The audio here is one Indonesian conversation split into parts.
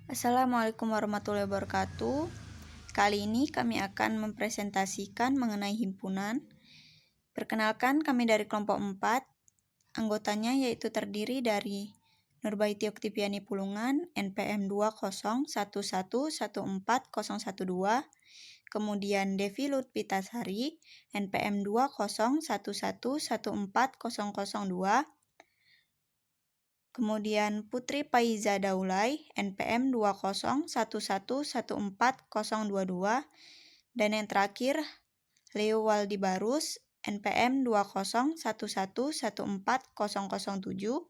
Assalamualaikum warahmatullahi wabarakatuh. Kali ini kami akan mempresentasikan mengenai himpunan. Perkenalkan, kami dari kelompok 4. Anggotanya yaitu terdiri dari Nurbaiti Oktiviani Pulungan, NPM 20111140012, kemudian Devi Lutfitasari, NPM 20111140002, kemudian Putri Paiza Daulay, NPM 20111140022, dan yang terakhir Leo Waldi Barus, NPM 20111140007.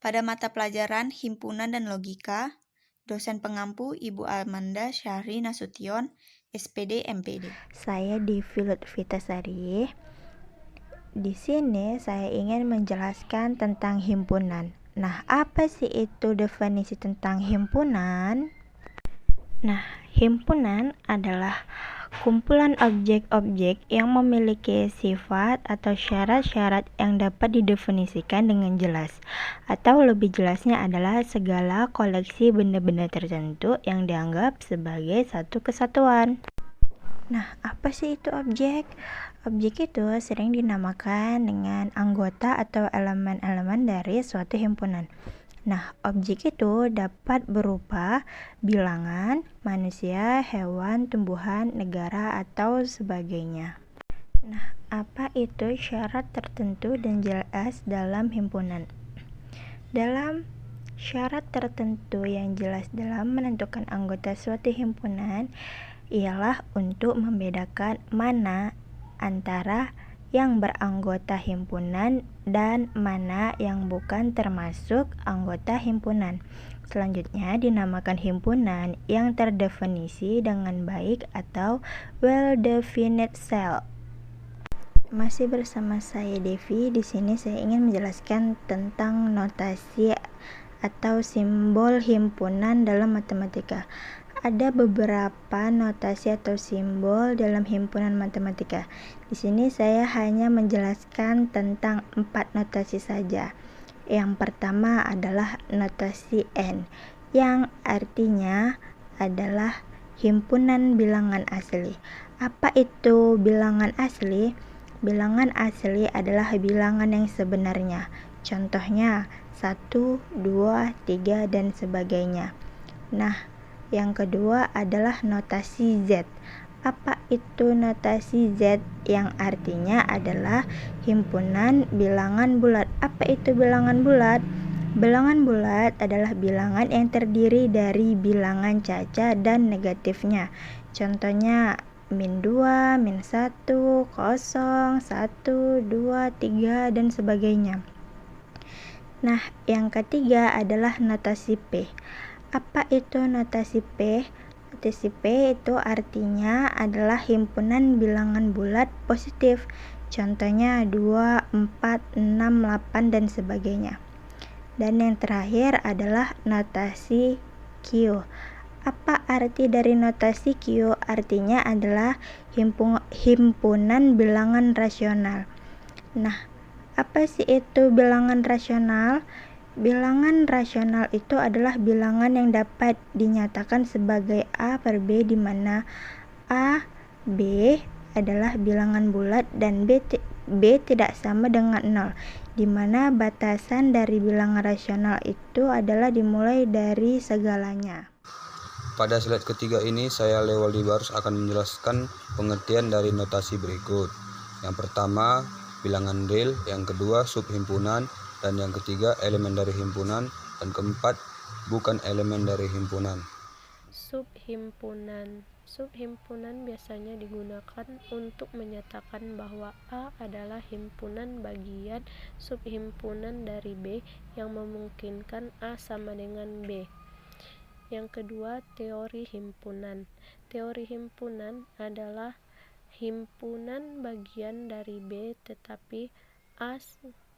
Pada mata pelajaran Himpunan dan Logika, dosen pengampu Ibu Amanda Syahri Nasution, SPD MPD. Saya Devi Lutfitasari. Di sini saya ingin menjelaskan tentang himpunan. Nah, apa sih itu definisi tentang himpunan? Nah, himpunan adalah kumpulan objek-objek yang memiliki sifat atau syarat-syarat yang dapat didefinisikan dengan jelas. Atau lebih jelasnya adalah segala koleksi benda-benda tertentu yang dianggap sebagai satu kesatuan. Nah, apa sih itu objek? Objek itu sering dinamakan dengan anggota atau elemen-elemen dari suatu himpunan. Nah, objek itu dapat berupa bilangan, manusia, hewan, tumbuhan, negara, atau sebagainya. Nah, apa itu syarat tertentu dan jelas dalam himpunan? Dalam syarat tertentu yang jelas dalam menentukan anggota suatu himpunan ialah untuk membedakan mana antara yang beranggota himpunan dan mana yang bukan termasuk anggota himpunan. Selanjutnya dinamakan himpunan yang terdefinisi dengan baik atau well-defined cell. Masih bersama saya Devi. Di sini saya ingin menjelaskan tentang notasi atau simbol himpunan dalam matematika. Ada beberapa notasi atau simbol dalam himpunan matematika. Di sini saya hanya menjelaskan tentang 4 notasi saja. Yang pertama adalah notasi N, yang artinya adalah himpunan bilangan asli. Apa itu bilangan asli? Bilangan asli adalah bilangan yang sebenarnya. Contohnya 1, 2, 3, dan sebagainya. Nah, yang kedua adalah notasi Z. Apa itu notasi Z? Yang artinya adalah himpunan bilangan bulat. Apa itu bilangan bulat? Bilangan bulat adalah bilangan yang terdiri dari bilangan caca dan negatifnya. Contohnya -2, -1, 0, 1, 2, 3, dan sebagainya. Nah, yang ketiga adalah notasi P. Apa itu notasi P? Notasi P itu artinya adalah himpunan bilangan bulat positif. Contohnya 2, 4, 6, 8, dan sebagainya. Dan yang terakhir adalah notasi Q. Apa arti dari notasi Q? Artinya adalah himpunan bilangan rasional. Nah, apa sih itu bilangan rasional? Bilangan rasional itu adalah bilangan yang dapat dinyatakan sebagai A per B, di mana A, B adalah bilangan bulat dan B tidak sama dengan 0, di mana batasan dari bilangan rasional itu adalah dimulai dari segalanya. Pada slide ketiga ini, saya Leo Waldi Barus akan menjelaskan pengertian dari notasi berikut. Yang pertama, bilangan real, yang kedua, subhimpunan, dan yang ketiga, elemen dari himpunan, dan keempat, bukan elemen dari himpunan. Subhimpunan biasanya digunakan untuk menyatakan bahwa A adalah himpunan bagian subhimpunan dari B yang memungkinkan A sama dengan B. Yang kedua, teori himpunan. Teori himpunan adalah himpunan bagian dari B tetapi A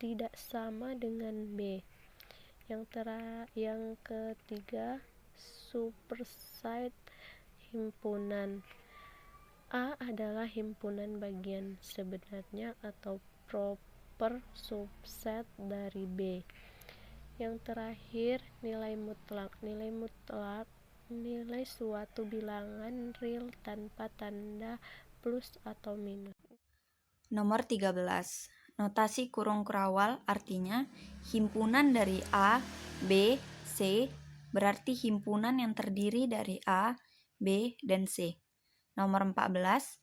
tidak sama dengan B. Yang ketiga, superset himpunan. A adalah himpunan bagian sebenarnya atau proper subset dari B. Yang terakhir, nilai mutlak. Nilai suatu bilangan real tanpa tanda plus atau minus. Nomor 13. Notasi kurung kurawal artinya himpunan dari A, B, C berarti himpunan yang terdiri dari A, B, dan C. Nomor 14.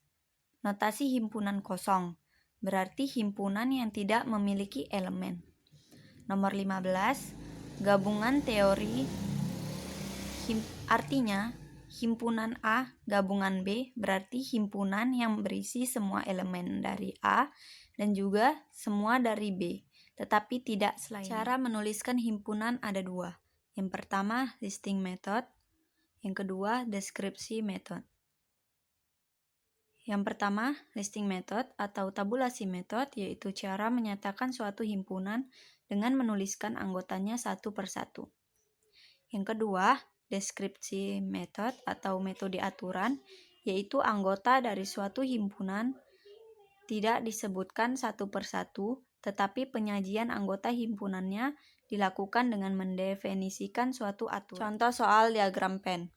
Notasi himpunan kosong berarti himpunan yang tidak memiliki elemen. Nomor 15. Gabungan teori artinya himpunan A gabungan B berarti himpunan yang berisi semua elemen dari A dan juga semua dari B, tetapi tidak selain. Cara menuliskan himpunan ada dua. Yang pertama, listing method. Yang kedua, deskripsi method. Yang pertama, listing method atau tabulasi method, yaitu cara menyatakan suatu himpunan dengan menuliskan anggotanya satu persatu. Yang kedua, deskripsi method atau metode aturan, yaitu anggota dari suatu himpunan tidak disebutkan satu persatu, tetapi penyajian anggota himpunannya dilakukan dengan mendefinisikan suatu aturan. Contoh soal diagram Venn.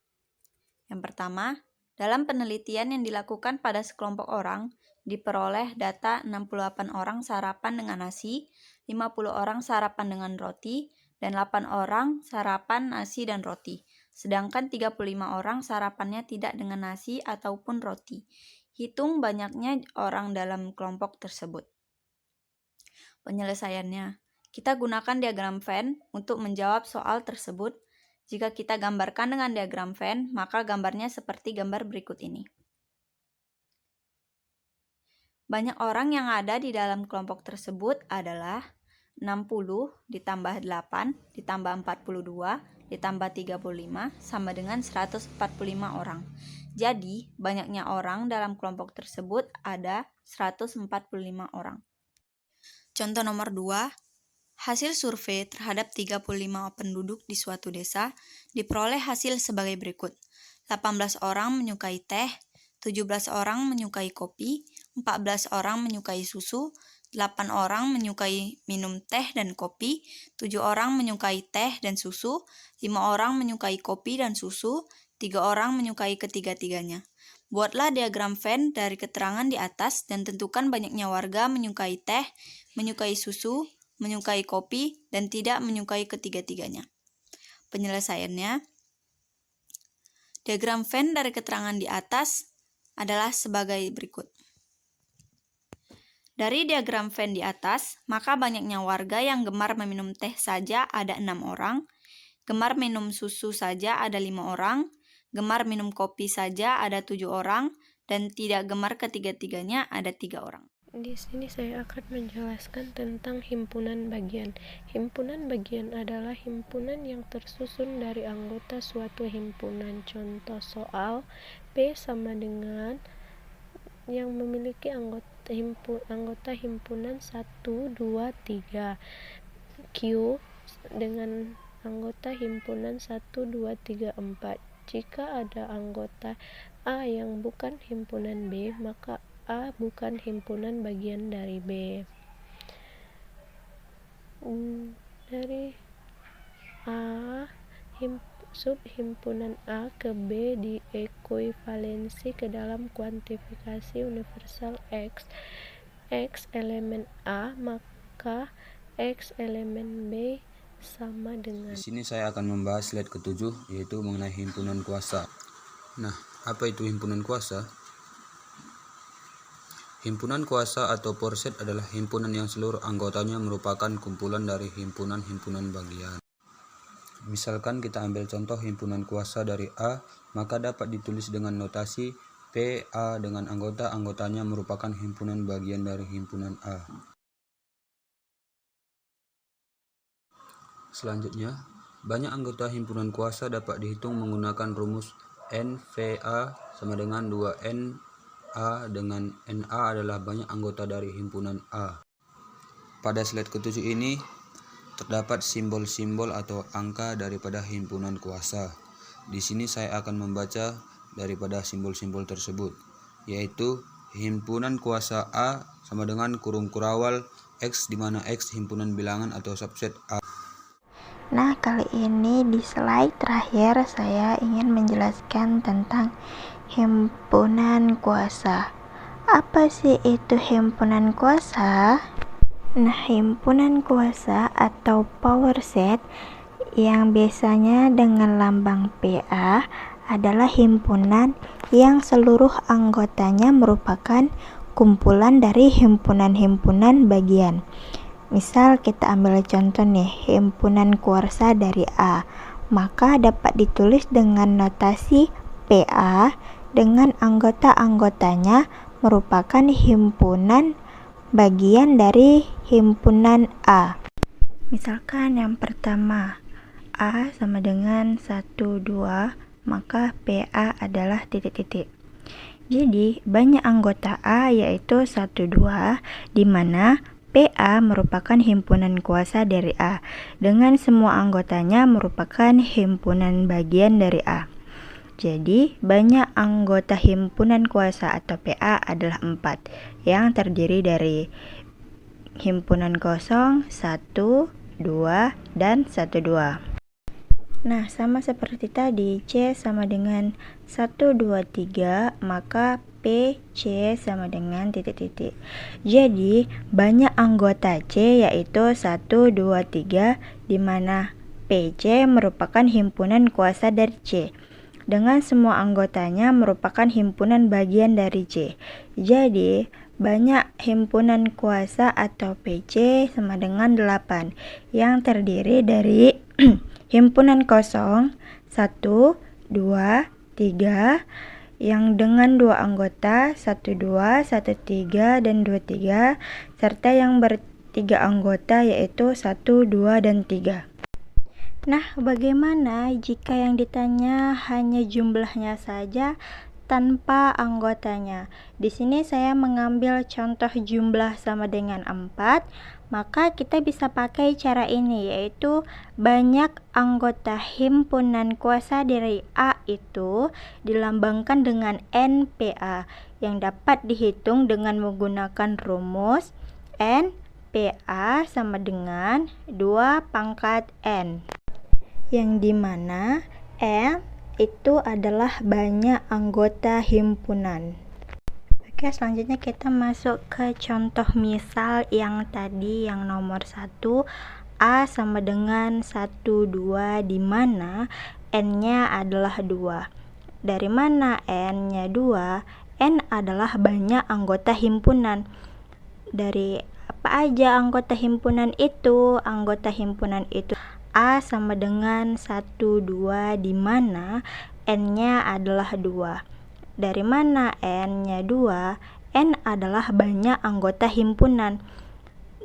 Yang pertama, dalam penelitian yang dilakukan pada sekelompok orang, diperoleh data 68 orang sarapan dengan nasi, 50 orang sarapan dengan roti, dan 8 orang sarapan nasi dan roti. Sedangkan 35 orang sarapannya tidak dengan nasi ataupun roti. Hitung banyaknya orang dalam kelompok tersebut. Penyelesaiannya, kita gunakan diagram Venn untuk menjawab soal tersebut. Jika kita gambarkan dengan diagram Venn, maka gambarnya seperti gambar berikut ini. Banyak orang yang ada di dalam kelompok tersebut adalah 60 ditambah 8 ditambah 42 ditambah 35 sama dengan 145 orang. Jadi, banyaknya orang dalam kelompok tersebut ada 145 orang. Contoh nomor 2, hasil survei terhadap 35 penduduk di suatu desa diperoleh hasil sebagai berikut. 18 orang menyukai teh, 17 orang menyukai kopi, 14 orang menyukai susu, 8 orang menyukai minum teh dan kopi, 7 orang menyukai teh dan susu, 5 orang menyukai kopi dan susu, 3 orang menyukai ketiga-tiganya. Buatlah diagram Venn dari keterangan di atas dan tentukan banyaknya warga menyukai teh, menyukai susu, menyukai kopi, dan tidak menyukai ketiga-tiganya. Penyelesaiannya, diagram Venn dari keterangan di atas adalah sebagai berikut. Dari diagram Venn di atas, maka banyaknya warga yang gemar meminum teh saja ada 6 orang, gemar minum susu saja ada 5 orang, gemar minum kopi saja ada 7 orang, dan tidak gemar ketiga-tiganya ada 3 orang. Di sini saya akan menjelaskan tentang himpunan bagian. Himpunan bagian adalah himpunan yang tersusun dari anggota suatu himpunan. Contoh soal, P sama dengan yang memiliki anggota himpunan 1, 2, 3. Q dengan anggota himpunan 1, 2, 3, 4. Jika ada anggota A yang bukan himpunan B, maka A bukan himpunan bagian dari B. Dari A, subhimpunan A ke B diekuivalensi ke dalam kuantifikasi universal X elemen A, maka X elemen B sama dengan. Di sini saya akan membahas slide ke-7, yaitu mengenai himpunan kuasa. Nah, apa itu himpunan kuasa? Himpunan kuasa atau porset adalah himpunan yang seluruh anggotanya merupakan kumpulan dari himpunan-himpunan bagian. Misalkan kita ambil contoh himpunan kuasa dari A, maka dapat ditulis dengan notasi PA dengan anggota-anggotanya merupakan himpunan bagian dari himpunan A. Selanjutnya, banyak anggota himpunan kuasa dapat dihitung menggunakan rumus NVA sama dengan 2NA dengan NA adalah banyak anggota dari himpunan A. Pada slide ke-7 ini, terdapat simbol-simbol atau angka daripada himpunan kuasa. Di sini saya akan membaca daripada simbol-simbol tersebut, yaitu himpunan kuasa A sama dengan kurung kurawal X di mana X himpunan bilangan atau subset A. kali ini di slide terakhir saya ingin menjelaskan tentang himpunan kuasa. Apa sih itu himpunan kuasa? Nah, himpunan kuasa atau power set yang biasanya dengan lambang PA adalah himpunan yang seluruh anggotanya merupakan kumpulan dari himpunan-himpunan bagian. Misal kita ambil contoh nih, himpunan kuarsa dari A, maka dapat ditulis dengan notasi PA dengan anggota-anggotanya merupakan himpunan bagian dari himpunan A. Misalkan yang pertama, A sama dengan 1, 2, maka PA adalah titik-titik. Jadi banyak anggota A yaitu 1, 2, di mana PA merupakan himpunan kuasa dari A, dengan semua anggotanya merupakan himpunan bagian dari A. Jadi, banyak anggota himpunan kuasa atau PA adalah 4, yang terdiri dari himpunan kosong, 1, 2, dan 1, 2. Nah, sama seperti tadi, C sama dengan 1, 2, 3, maka PC sama dengan titik-titik. Jadi, banyak anggota C yaitu 1, 2, 3, di mana PC merupakan himpunan kuasa dari C, dengan semua anggotanya merupakan himpunan bagian dari C. Jadi, banyak himpunan kuasa atau PC sama dengan 8, yang terdiri dari himpunan kosong, 1, 2, 3, yang dengan 2 anggota, 1, 2, 1, 3, dan 2, 3, serta yang bertiga anggota yaitu 1, 2, dan 3. Nah, bagaimana jika yang ditanya hanya jumlahnya saja tanpa anggotanya? Di sini saya mengambil contoh jumlah sama dengan 4, maka kita bisa pakai cara ini, yaitu banyak anggota himpunan kuasa dari A itu dilambangkan dengan NPA, yang dapat dihitung dengan menggunakan rumus NPA sama dengan 2 pangkat N, yang dimana N itu adalah banyak anggota himpunan. Oke, selanjutnya kita masuk ke contoh misal yang tadi, yang nomor 1, A sama dengan 1, 2, di mana N-nya adalah 2. Dari mana N-nya 2? N adalah banyak anggota himpunan. Dari apa aja anggota himpunan itu? Anggota himpunan itu A sama dengan 1, 2, di mana N-nya adalah 2. Dari mana N-nya 2? N adalah banyak anggota himpunan.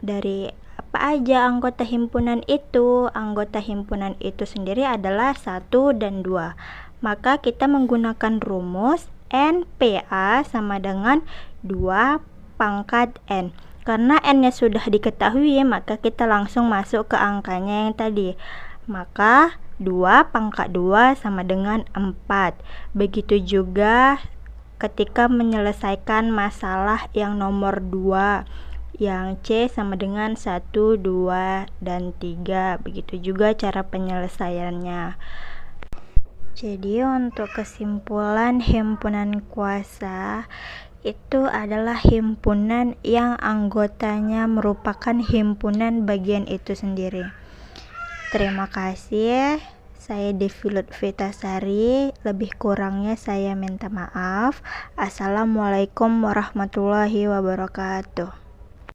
Dari apa aja anggota himpunan itu? Anggota himpunan itu sendiri adalah 1 dan 2. Maka kita menggunakan rumus NPA sama dengan 2 pangkat N. Karena N-nya sudah diketahui, maka kita langsung masuk ke angkanya yang tadi. Maka 2 pangkat 2 sama dengan 4. Begitu juga ketika menyelesaikan masalah yang nomor 2, yang C sama dengan 1, 2, dan 3. Begitu juga cara penyelesaiannya. Jadi untuk kesimpulan, himpunan kuasa itu adalah himpunan yang anggotanya merupakan himpunan bagian itu sendiri. Terima kasih. Saya Devi Lutfitasari. Lebih kurangnya saya minta maaf. Assalamualaikum warahmatullahi wabarakatuh.